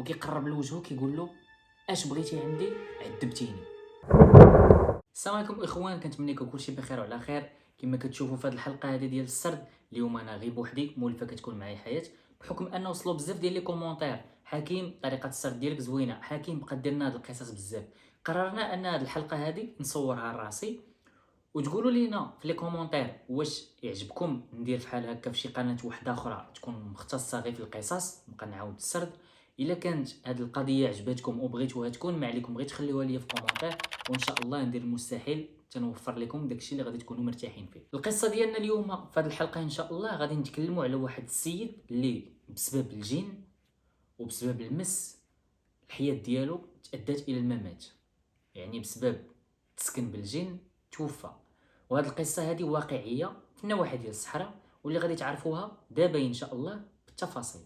وكيقرب لوجهه كيقول له اش بغيتي عندي عذبتيني. السلام عليكم اخوان، كنتمنى لكم كلشي بخير وعلى خير. كما كتشوفوا في هذه الحلقه هذه ديال السرد، اليوم انا غير بوحدي، مولفه كتكون معايا حياه، بحكم انه وصلوا بزاف ديال لي كومونتير. حكيم طريقه السرد ديالك زوينه، حكيم بقى دير لنا هاد القصص بزاف. قررنا ان هاد الحلقه هذه نصورها لراسي وتقولوا لينا في لي كومونتير واش يعجبكم ندير بحال هكا في شي قناه واحده اخرى تكون مختصه غير في القصص، نبقى نعاود السرد. الا كانت هذه القضيه عجبتكم وبغيتوها تكون، ما عليكم غير تخليوها لي في كومونتير، وان شاء الله ندير المستحيل تنوفر لكم داكشي اللي غادي تكونوا مرتاحين فيه. القصه ديالنا اليوم في هذه الحلقه ان شاء الله غادي نتكلموا على واحد السيد اللي بسبب الجن وبسبب المس الحياه ديالو تادت الى الممات، يعني بسبب تسكن بالجن توفى. وهذه القصه هذه واقعيه في النواحي ديال الصحراء، واللي غادي تعرفوها دابا ان شاء الله بالتفاصيل.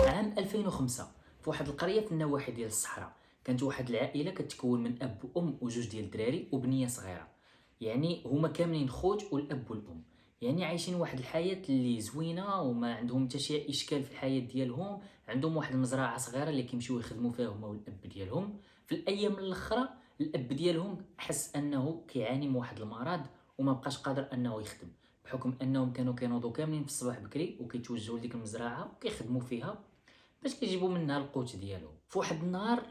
عام 2005 في واحد القريه في النواحي ديال الصحراء، كانت واحد العائله كتكون من اب وام وجوج ديال الدراري وبنيه صغيره، يعني هما كاملين خوت والاب والام، يعني عايشين واحد الحياه اللي زوينه وما عندهم حتى شي اشكال في الحياه ديالهم. عندهم واحد المزرعه صغيره اللي كيمشيو يخدموا فيها هما والاب ديالهم. في الايام الاخرى الاب ديالهم حس انه كيعاني من واحد المرض وما بقاش قادر انه يخدم، بحكم انهم كانوا كينوضوا كاملين في الصباح بكري وكيتوجهوا لديك المزرعه وكيخدموا فيها باش كيجيبوا منها القوت ديالهم. في واحد النهار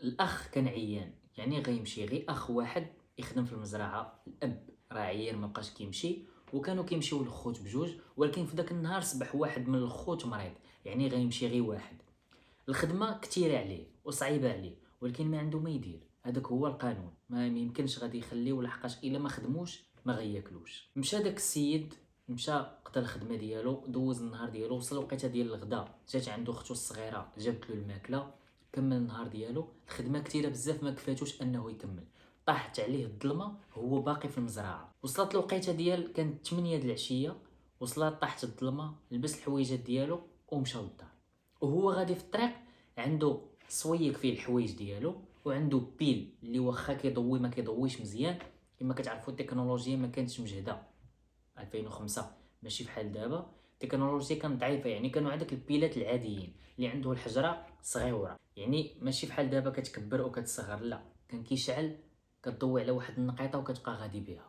الاخ كان عيان، يعني غيمشي غير اخ واحد يخدم في المزرعه، الاب راه عيان ما بقاش كيمشي، وكانوا كيمشيو الخوت بجوج، ولكن في داك النهار صبح واحد من الخوت مريض، يعني غيمشي غير واحد. الخدمه كثيره عليه وصعيبه عليه، ولكن ما عنده ما يدير، هذاك هو القانون، ما يمكنش غادي يخليو، لحقاش الا ما خدموش ما غياكلوش. مشى داك السيد، مشى قضى الخدمه ديالو، دوز النهار ديالو، وصل الوقيته ديال الغداء، جات عنده اختو الصغيره جابت له الماكله، كمل النهار ديالو. الخدمه كثيره بزاف ما كفاتوش انه يكمل، طاحت عليه الظلمه هو باقي في المزرعه. وصلت الوقيته ديال كانت 8 د العشيه، وصلت طاحت الظلمه، لبس الحويجات ديالو ومشى للدار. وهو غادي في الطريق عنده صويك فيه الحوايج ديالو، وعنده بيل اللي واخا كيضوي ما كيضويش مزيان. كما كتعرفوا التكنولوجيا ما كانتش مجهده 2005، ماشي بحال دابا، التكنولوجيا كانت ضعيفه، يعني كانوا عندك البيلات العاديين اللي عنده الحجره صغيره، يعني ماشي بحال دابا كتكبر وكتصغر، لا كان كيشعل، كتضوي على واحد النقيطه وكتبقى غادي بها.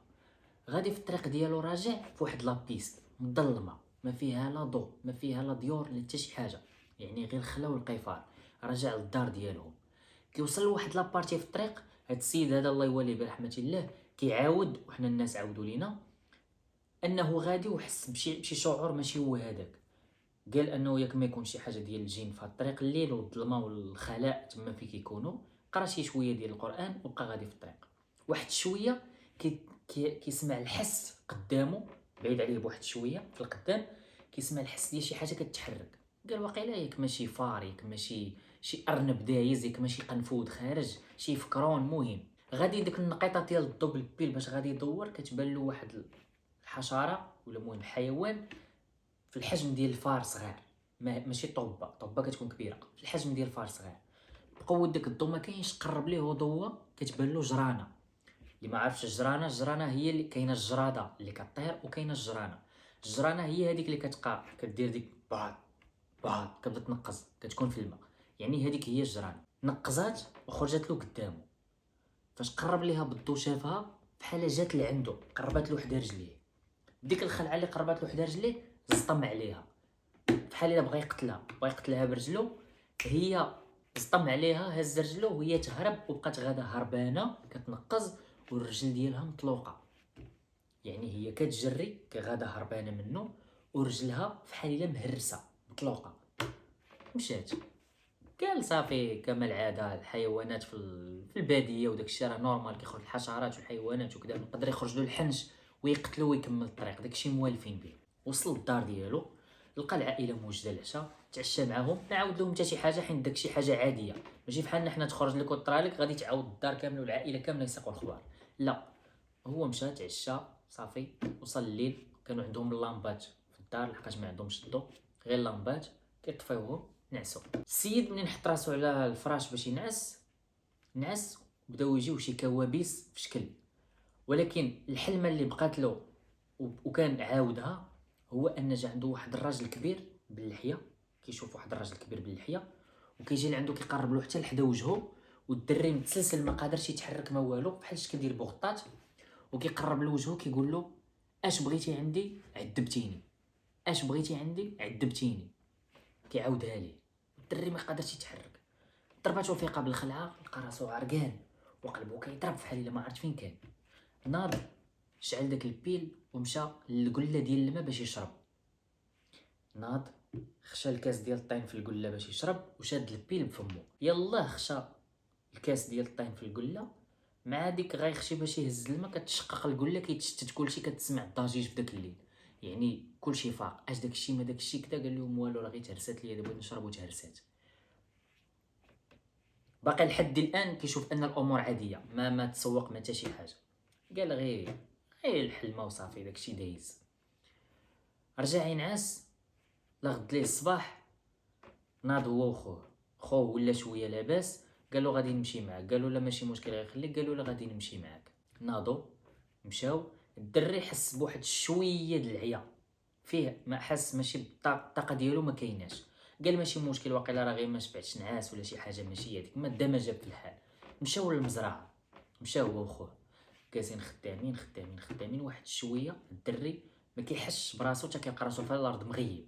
غادي في الطريق ديالو راجع في واحد لابيست مظلمه، ما فيها لا ضوء ما فيها لا ديور لا حتى شي حاجه، يعني غير الخلا والقفار. رجع للدار ديالهم، كيوصل لواحد لابارتي في الطريق، هاد السيد هذا الله يولي برحمه الله كيعاود، وحنا الناس عاودوا لينا انه غادي وحس بشي شعور ماشي هو هذاك. قال انه ياك ما يكون شي حاجه ديال الجن في الطريق، الليل والظلمه والخلاء تما فين كيكونوا. قرا شي شويه ديال القران وبقى غادي في الطريق. واحد شويه كيسمع الحس قدامه، بعيد عليه بواحد شويه في القدام، كيسمع الحس ديال شي حاجه كتحرك. قال واقيلا ياك ماشي فار، ياك ماشي شي ارنب دايز، ياك ماشي قنفود خارج، شي فكرون. مهم غادي ديك النقيطه ديال الضوء بالبيل باش غادي يدور، كتبان له واحد الحشره ولا المهم حيوان في الحجم ديال الفار صغير، ماشي طوبه كتكون كبيره، في الحجم ديال الفار صغير. بقوه داك الضوء ما كاينش، قرب ليه وضوى كتبان له جرانه. اللي ما عارفش الجرانه هي اللي كاينه، الجراده اللي كطير، وكاينه الجرانه هي هذيك اللي كتبقى كدير ديك بعض كتبدا تنقز، كتكون في الماء، يعني هذيك هي الجرانه. نقزات وخرجت له قدامه، فاش قرب ليها بالضو شافها بحال جات لعندو، قربت له حدا رجليه. ديك الخلعه اللي قربت له حدا رجليه زطم عليها بحال الا بغى يقتلها برجلو. هي زطم عليها، هز رجلو وهي تهرب، وبقات غادا هربانه كتنقز والرجل ديالها مطلوقه، يعني هي كتجري كغادا هربانه منه ورجلها بحال الا مهرسه مطلوقه. مشات، قال صافي كما العاده الحيوانات في الباديه وداك الشيء راه نورمال، كيخرج الحشرات والحيوانات وكذا، يقدر يخرج له الحنش ويقتلو ويكمل الطريق، داكشي موالفين به. وصل للدار ديالو، لقى العائله موجوده العشاء، تعشى معاهم، ما عاود لهم حتى شي حاجه، حيت داكشي حاجه عاديه، ماشي بحالنا حنا تخرج لك وطرا لك غادي تعاود الدار كامله والعائله كامله يسيقوا الخبار، لا. هو مشى تعشى صافي، وصل الليل، كانوا عندهم اللامبات في الدار لحقاش ما عندهمش الضوء، غير اللامبات كيطفيوهم، نعسوا. السيد منين حط راسو على الفراش باش نعس بداو يجيو شي كوابيس في شكل، ولكن الحلمه اللي بقات له وكان عاودها هو ان جا عنده واحد الراجل كبير باللحيه، كيشوف واحد الراجل كبير باللحيه وكيجي لعندو كيقرب له حتى لحدا وجهو، والدري متسلسل ما قادرش يتحرك ما والو، بحال شكل كيدير بوغطات، وكيقرب لوجهو كيقول له اش بغيتي عندي عذبتيني، اش بغيتي عندي عذبتيني. كيعاودها ليه، الدري ما قادرش يتحرك. ضرباتو الفيقه بالخلعه، لقى راسو عرقان وقلبو كيضرب فحال الا ما عرفت فين كان. ناض شعل داك البيل ومشى للقله ديال الماء باش يشرب. ناض خشى الكاس ديال الطين في القله باش يشرب، وشاد البيل بفمو. يلاه خشى الكاس ديال الطين في القله، مع ديك غيخشي باش يهز الماء، كتشقق القله، كيتشتت كلشي، كتسمع الضجيج في داك الليل. يعني كلشي فاق. اش داكشي ما داكشي كدا؟ قال لهم والو، راه غير تهرسات ليا، دابا نشرب وتهرسات. باقي لحد الان كيشوف ان الامور عاديه، ما تسوق ما حتى شي حاجه. قال غير الحلمه وصافي، داكشي دايز. رجع ينعس، لغد ليه الصباح، ناض هو وخوه. خوه ولا شويه لاباس، قالوا غادي نمشي معاك. قالوا لا ماشي مشكل غيخليك. قالوا لا غادي نمشي معاك. ناضوا مشاو. الدري حس بواحد شويه د العيا فيه، ما حس ماشي بالطاقه ديالو ما كايناش. قال ماشي مشكل، واقيلا راه غير ما شبعتش نعاس ولا شي حاجه، ماشي هذيك، ما دا ما جاب في الحال. مشاو للمزرعه، مشاو هو وخوه كازين خدامين خدامين خدامين. واحد شويه الدري ما كيحسش براسو، حتى كيلقى راسو في الارض مغيب.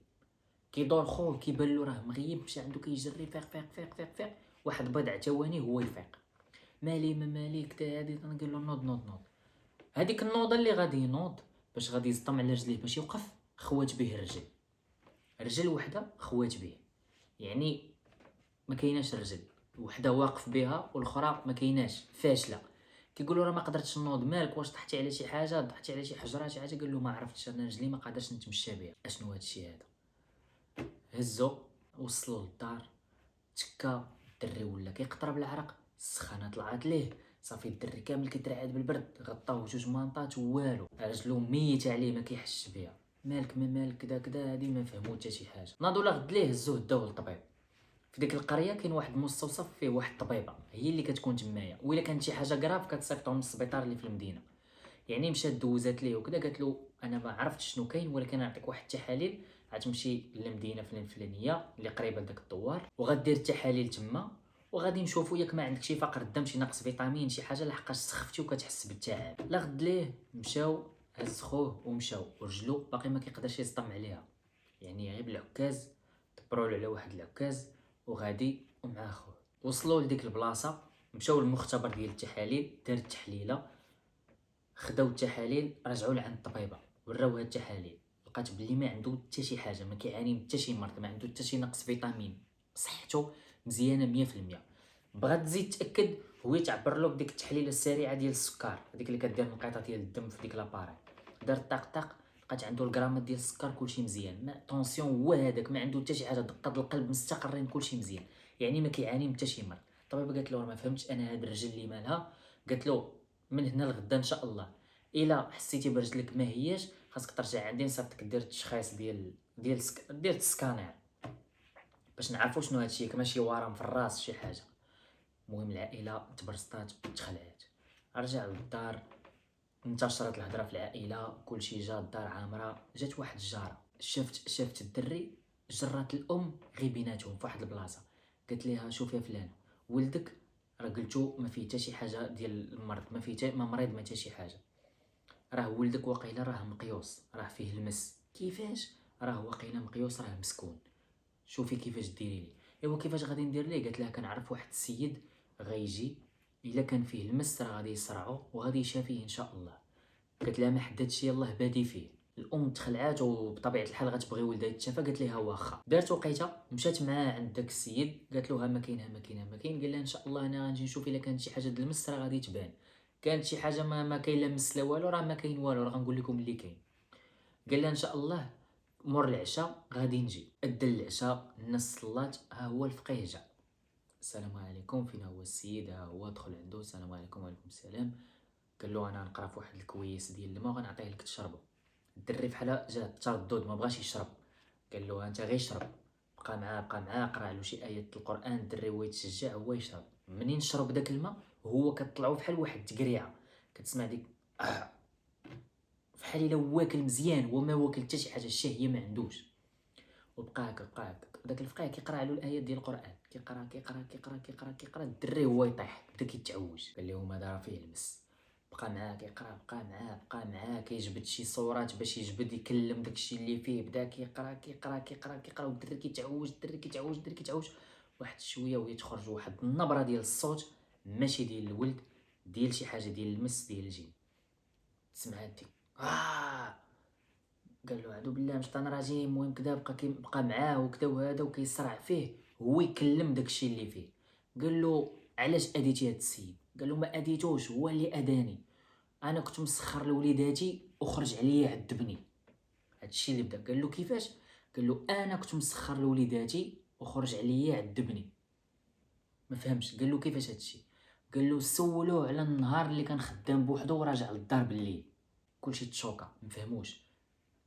كيدور خوه كيبان له راه مغيب، مشى عندو كيجري فيق فيق فيق فيق فيق. واحد بضع ثواني هو يفيق. مالي ما مالك تا هادي؟ قال له نوض نوض نوض. هذيك النوضه اللي غادي ينوض باش غادي يزطم على رجليه باش يوقف، خوات به الرجل. رجل وحده خوات به، يعني ما كايناش رجل وحده واقف بها والاخرى ما كايناش، فاشله. كيقول له راه ما قدرتش نوض. مالك؟ واش طحتي على شي حاجه؟ طحتي على شي حجره شي حاجه؟ قال له ما عرفتش، انا رجلي ما قادرش نتمشى بها. اشنو هذا الشيء هذا؟ هزو وصلوا للدار، تكا. الدري ولا كيقطر بالعرق، السخانه طلعت ليه، صافي الدري كامل كيترعد بالبرد. غطاوه جوج مانطات والو، رجلو ميت عليه ما كيحسش بها. مالك ما مالك كدا كدا، هادي ما فهمو حتى شي حاجه. ناضوا لغد ليه، هزوه داوه للطبيب. في ديك القريه كاين واحد المستوصف فيه واحد الطبيبه، هي اللي كتكون تمايا، وإلا كانت شي حاجه كراف كتصيفطهم للسبيطار اللي في المدينه. يعني مشات دوزات ليه وكذا، قالت له انا ما عرفتش شنو كاين، ولكن نعطيك واحد التحاليل. غتمشي للمدينه الفلانيه اللي قريبه لداك الدوار، وغدير التحاليل تما، وغادي نشوفوا ياك ما عندك شي فقر الدم، شي نقص فيتامين، شي حاجه، لحقاش سخفتي وكتحس بالتعب. لا غد ليه مشاو، هز خوه ومشاو، ورجلو باقي ما كيقدرش يصطم عليها، يعني غير بالعكاز. دبروا على واحد العكاز وغادي ومع خوه. وصلوا لديك البلاصه، مشاو للمختبر ديال التحاليل، دار التحليله، خداو التحاليل، رجعوا لعند الطبيبه، وراوها التحاليل، لقات بلي ما عنده حتى شي حاجه، ما كيعاني من حتى شي مرض، ما عنده حتى شي نقص فيتامين، صحته مزيانه 100%. بغات تزيد تاكد، هو تعبر له بديك التحليله السريعه ديال السكر، هذيك اللي كدير نقيطه ديال الدم في ديك لاباري. دار طاق طاق، لقات عنده الغرامات ديال السكر كلشي مزيان، ما طونسيون هو هذاك، ما عنده حتى شي حاجه، دقات القلب مستقرين، كلشي مزيان، يعني ما كيعاني من حتى شي مرض. الطبيبه قالت له ما فهمتش انا هاد الرجل اللي مالها. قالت له من هنا لغدا ان شاء الله الا حسيتي برجلك ما هياش، خاصك ترجع عندي نصيفطك دير التشخيص ديال السكانير باش نعرفوا شنو هادشي، ماشي ورم في الراس شي حاجه. المهم العائله تبرزطات تخلعات، رجعوا للدار، انتشرت الهضره في العائله، كلشي جا الدار عامره. جات واحد الجاره، شافت الدري، جرات الام غير بيناتهم في واحد البلاصه، قالت ليها شوف يا فلان، ولدك راه قلتو ما فيه حتى شي حاجه ديال المرض، ما فيه ما مريض ما حتى شي حاجه، راه ولدك واقيلا راه مقيوس، راه فيه المس. كيفاش؟ راه واقيلا مقيوس، راه مسكون، شوفي كيفاش ديري ليه. ايوا كيفاش غادي ندير ليه؟ قالت لها كنعرف واحد السيد غيجي، الا كان فيه المس راه غادي يصرعو وغادي يشافيه ان شاء الله. قالت لها ما حددتش، يلاه بادي فيه. الام تخلعات وبطبيعه الحال غتبغي ولدها يتشافى. قالت لها واخا. دارت وقيته، مشات معاه عند داك السيد، قالت له ها ما كاين ها ما كاين ها ما كاين. قال لها ان شاء الله انا غنجي نشوف الا كانت شي حاجه د المس راه غادي تبان، كانت شي حاجه ما كاين لا مس لا والو، راه ما كاين والو، راه غنقول لكم اللي كاين. قال لها ان شاء الله مور العشاء غادي نجي. ادى العشاء، الناس صلات، ها هو الفقيه جا. السلام عليكم، فين هو السيد؟ ها هو، دخل عنده، السلام عليكم. وعليكم السلام. قال له انا نقرا في واحد الكويس ديال الماء وغنعطيه لك تشربه. الدري فحال جا تردد، ما بغاش يشرب. قال له انت غير شرب. بقى معاه قرا له شي ايات القران. الدري هو يتشجع، هو يشرب. منين شرب داك الماء هو كطلعو بحال واحد التقريعه، كتسمع ديك فحال الا واكل مزيان، هو ما واكل حتى شي حاجه، الشهيه ما عندوش. وبقى هكا داك الفقيه كيقرا له الايات ديال القران، كيقرا كيقرا كيقرا كيقرا كيقرا، الدري هو يطيح بدا كيتعوج. قال لهم هذا راه فيه المس. بقى معاه كيقرا، بقى معاه كيجبد شي صورات باش يجبد يكلم داكشي اللي فيه. بدا كيقرا كيقرا كيقرا كيقرا، والدري كيتعوج، الدري كيتعوج، الدري كيتعوج. واحد شويه وهي تخرج واحد النبره ديال الصوت، ماشي ديال الولد، ديال شي حاجه ديال المس ديال الجن. سمعت ديك قال له اعوذ بالله من الشيطان الرجيم. المهم كدا بقى معاه وكدا وهذا وكيصرع فيه، هو يكلم داكشي اللي فيه. قال له علاش اديتي هاد السيد؟ قال له ما اديتوش، هو اللي اداني. انا كنت مسخر لوليداتي وخرج عليا عذبني. هادشي اللي بدا. قال له كيفاش؟ قال له انا كنت مسخر لوليداتي وخرج عليا عذبني. ما فهمش. قال له كيفاش هادشي؟ قال له سولوه على النهار اللي كان خدام بوحدو وراجع للدار بالليل. كلشي تشوكا ما فهموش.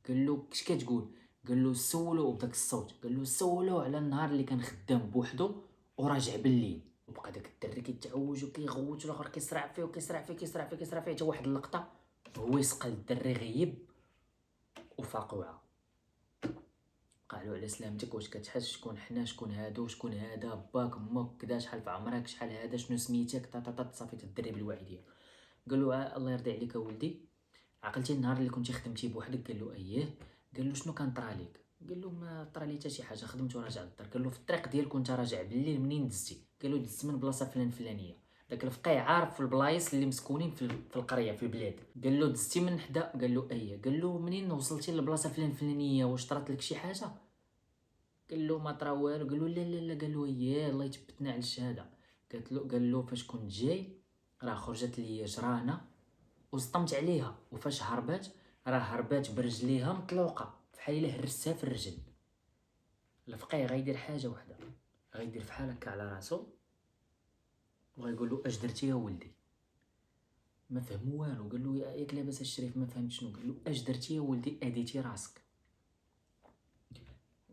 قال له كش كتقول؟ قال له سولوه بداك الصوت، قال له سولوه على النهار اللي كان خدام بوحدو وراجع بالليل. وبقى داك الدري كيتعوج وكيغوت، والاخر كيسرع فيه وكيسرع فيه كيسرع فيه كيسرع فيه، حتى واحد اللقطه هو يسقى الدري غيب وفاق وعا. قالوا على سلامتك، واش كتحس؟ شكون حنا؟ شكون هادو؟ شكون هذا؟ باك امك كدا؟ شحال في عمرك؟ شحال هذا؟ شنو سميتك؟ تا صافي الدري بالوعي ديالو. قال له الله يرضي عليك ولدي، عقلتي النهار اللي كنتي خدمتي بوحدك؟ قال له اييه. قال له شنو كان طرا ليك؟ قال له ما طرا لي حتى شي حاجه، خدمت وراجع للدار. قال له في الطريق ديال كنت راجع بالليل منين دزتي؟ قال له دزت من بلاصه فلانيه. داك الفقيه عارف في البلايص اللي مسكونين في القريه في البلاد. قال له دزتي من حدا؟ قال له اييه. قال له منين وصلتي للبلاصه فلانيه؟ واش طرات لك شي حاجه؟ قال له ما طرا والو. قال له لا. قال له اييه الله يثبتنا على الشهاده. قال له فاش كنت جاي راه خرجت لي جرانه وسطمت عليها، وفاش هربات راه هربات برجليها مطلوقه بحال الا هرستها في الرجل. الفقيه غيدير حاجه وحده، غيدير فحال هكا على راسو وغيقول له اش درتي يا ولدي؟ ما فهم والو. قال له ياك لاباس الشريف؟ ما فهمت شنو. قال له اش درتي يا ولدي؟ اديتي راسك.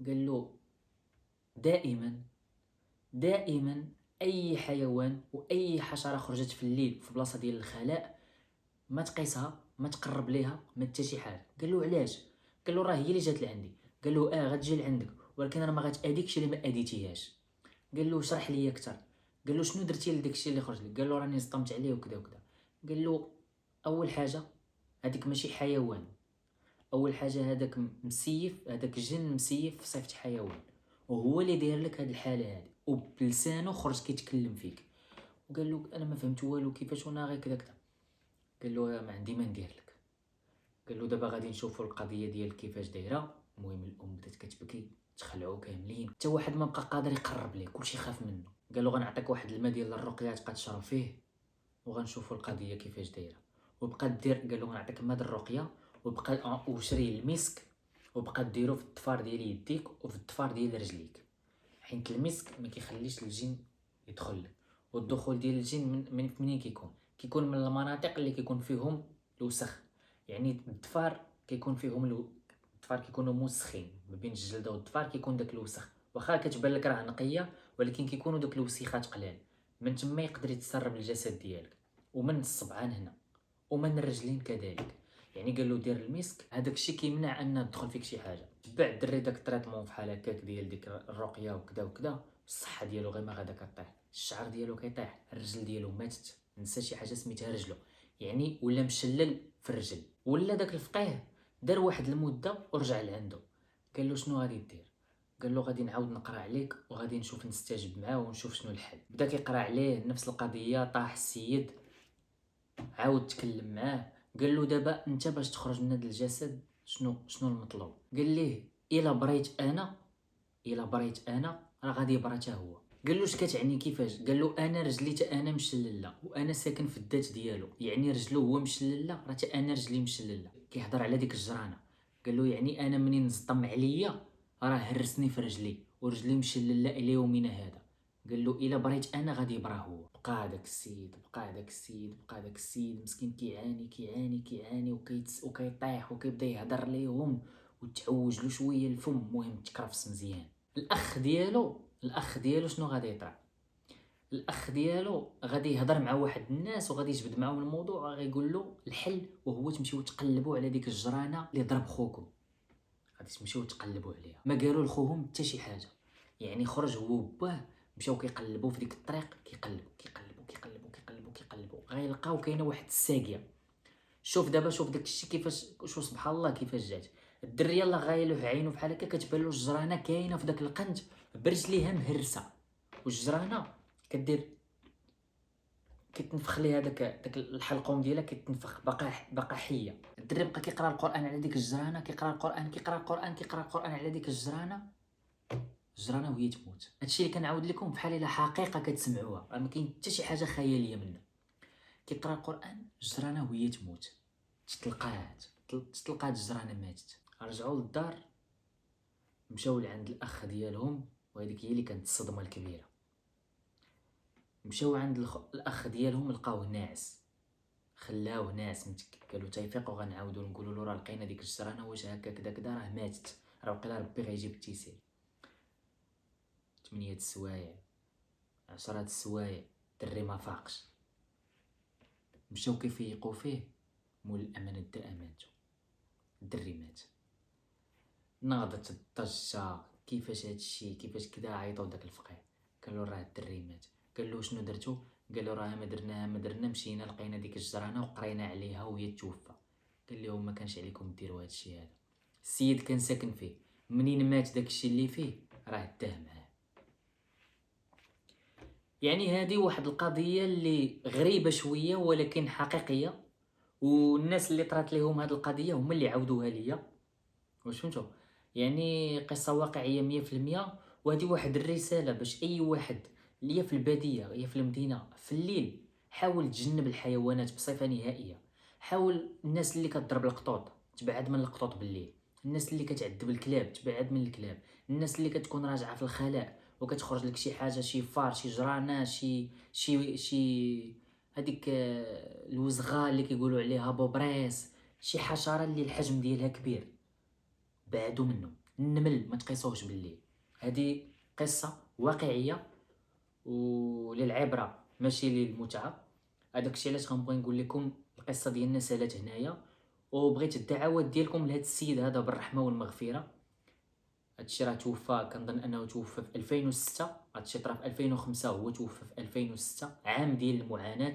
قال له دائما اي حيوان واي حشره خرجت في الليل في بلاصه ديال الخلاء ما تقيسها، ما تقرب ليها، ما حتى شي حاجه. قال له علاش؟ قال له راه هي اللي جات لعندي. قال له غتجي لعندك، ولكن انا ما غتاديكش اللي ما اديتيهاش. قال له شرح لي اكثر. قال له شنو درتي لداك الشيء اللي خرج لك؟ قال له راني صدمت عليه وكذا وكذا. قال له اول حاجه هذيك ماشي حيوان، اول حاجه هذاك مسيف، هذاك جن مسيف في صيفط حيوان، وهو اللي داير لك هذه الحاله هذه، وبلسانه خرج كيتكلم فيك. وقال له انا ما فهمت والو كيفاش، وانا غير كذا كذا. قال له ما عندي ما ندير لك. قال له دابا غادي نشوفوا القضيه ديال كيفاش دايره. المهم الام بدات كتبكي، تخلعوا كاملين، حتى واحد ما بقى قادر يقرب ليه، كلشي خاف منه. قال له غنعطيك واحد الماء ديال الرقيه تبقى تشرب فيه وغنشوفوا القضيه كيفاش دايره. وبقى دير، قال له غنعطيك ماء الرقيه وبقى وشري المسك وبقى ديرو في الضفار ديال يديك وفي الضفار ديال رجليك، حيت المسك ما كيخليش الجن يدخل لك. والدخول ديال الجن من منين كيكون من المناطق اللي كيكون فيهم الوسخ. يعني الضفار كيكون فيهم الضفار كيكونوا موسخين، ما بين الجلده والضفار كيكون داك الوسخ، واخا كتبان لك راه نقيه ولكن كيكونوا دوك الوسيخات قلال. من تما يقدر يتسرب الجسد ديالك، ومن الصبعان هنا ومن الرجلين كذلك. يعني قال له دير المسك، هذاك الشيء كيمنع ان تدخل فيك شي حاجه. تبع الدري داك التريتمون بحال هكاك ديال ديك الرقيه وكذا وكذا، الصحه ديالو غير ما غادا كطيح، الشعر ديالو كيطيح، الرجل ديالو ماتت، نسى شي حاجه سميتها رجلو، يعني ولا مشلل في الرجل. ولا داك الفقيه دار واحد المده ورجع لعندو. قال له شنو غادي دير؟ قال له غادي نعاود نقرا عليك وغادي نشوف نستجب معاه ونشوف شنو الحل. بدا كيقرا عليه نفس القضيه، طاح السيد، عاود تكلم معاه. قال له دابا انت باش تخرج من هذا الجسد شنو المطلوب؟ قال ليه الا بريت انا راه غادي يبرى حتى هو. قال له اش كتعني كيفاش؟ قال له انا رجلي تا انا مشلله وانا ساكن في الذات ديالو، يعني رجلو هو مشلله راه تا انا رجلي مشلله. كيهضر على ديك الجرانه. قال له يعني انا منين نصطم عليا راه هرسني في رجلي ورجلي مشلله الى يومنا هذا. قال له الا بريت انا غادي يبرى هو. بقى داك السيد مسكين كيعاني وكيطيح وكيبدا يهضر ليهم وتعوج له شويه الفم. المهم تكرفس مزيان. الاخ ديالو شنو غادي يطرا؟ الاخ ديالو غادي يهضر مع واحد الناس وغادي يجبد معاهم الموضوع وغيقول له الحل وهو تمشيو تقلبوا على ديك الجرانه اللي ضرب خوكم. غادي تمشيو تقلبوا عليها. ما قالوا لخوهم حتى شي حاجه، يعني خرج هو وباه مشاو كيقلبوا في ديك الطريق، كيقلبوا غيلقاو كاينه واحد الساقيه. شوف دابا، شوف داك الشيء كيفاش، شوف سبحان الله كيفاش جات الدري. يلاه غايلوح عينو بحال هكا، كتبان له الجرانه كاينه في داك القنت برجليها مهرسه، والجرانه كدير كيتنفخ ليها داك الحلقوم ديالها كيتنفخ، باقا حيه. الدري بقى كيقرا القران على ديك الجرانه، كيقرا القران على ديك الجرانه وهي تموت. هادشي اللي كنعاود لكم بحال الا حقيقه كتسمعوها، راه ما كاين حتى شي حاجه خياليه منه. كيقرا القران الجرانه وهي تموت، تطلقات الجرانه ماتت. رجعوا للدار، مشاو لعند الاخ ديالهم، وهذيك هي اللي كانت الصدمه الكبيره. مشاو عند الاخ ديالهم، لقاوه ناعس، خلاوه ناعس متك. قالوا تيفيق وغنعاودو نقولوا له راه لقينا ديك الجرانه، واش هكا كذا كذا، راه ماتت، راه وقيلا ربي غيجيب التيسير. 8 السوايع 10 السوايع الدري ما فاقش. مشاو كيفيقوا فيه، مول الامانه دا امانته، الدري مات. ناضت الضجه، كيفاش هادشي كيفاش كذا. عيطوا داك الفقيه، قالوا راه الدري مات. قال له شنو درتو؟ قالوا راه ما درنا مشينا لقينا ديك الجرانه وقرينا عليها وهي توفى. قال لهم ما كانش عليكم ديروا هادشي هذا. السيد كان ساكن فيه، منين مات داكشي اللي فيه راه داه معاه. يعني هذه واحد القضيه اللي غريبه شويه ولكن حقيقيه، والناس اللي طرات لهم هذه القضيه هما اللي عاودوها ليا. واش فهمتوا؟ يعني قصه واقعيه 100%. وهذه واحد الرساله باش اي واحد اللي في الباديه يا في المدينه في الليل، حاول تجنب الحيوانات بصفه نهائيه. حاول الناس اللي كتضرب القطوط تبعد من القطوط بالليل، الناس اللي كتعذب الكلاب تبعد من الكلاب، الناس اللي كتكون راجعه في الخلاء وكتخرج لك شي حاجه، شي فار، شي جرانه، شي هذيك الوزغه اللي كيقولوا عليها بوبريس، شي حشره اللي الحجم ديالها كبير، بعدوا منه. النمل ما تقيسوهش بالليل. هذه قصه واقعيه وللعبره ماشي للمتعه. هذاك الشيء علاش غنبغي نقول لكم القصه ديالنا سالات هنايا، وبغيت الدعوات ديالكم لهذا السيد هذا بالرحمه والمغفره. هادشي راه توفى، كنظن انه توفى في 2006، هادشي طرا في 2005 وهو توفى في 2006، عام ديال المعاناه.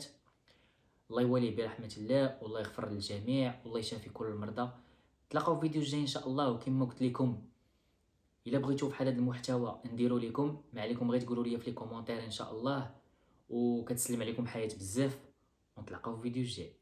الله يوليه برحمه الله، والله يغفر للجميع، والله يشافي كل المرضى. تلاقاو في فيديو جاي ان شاء الله. وكما قلت لكم الا بغيتو بحال هذا المحتوى نديرو لكم، ما عليكم غير تقولوا لي في لي كومونتير ان شاء الله. وكتسلم عليكم حياه بزاف، ونتلاقاو في فيديو جاي.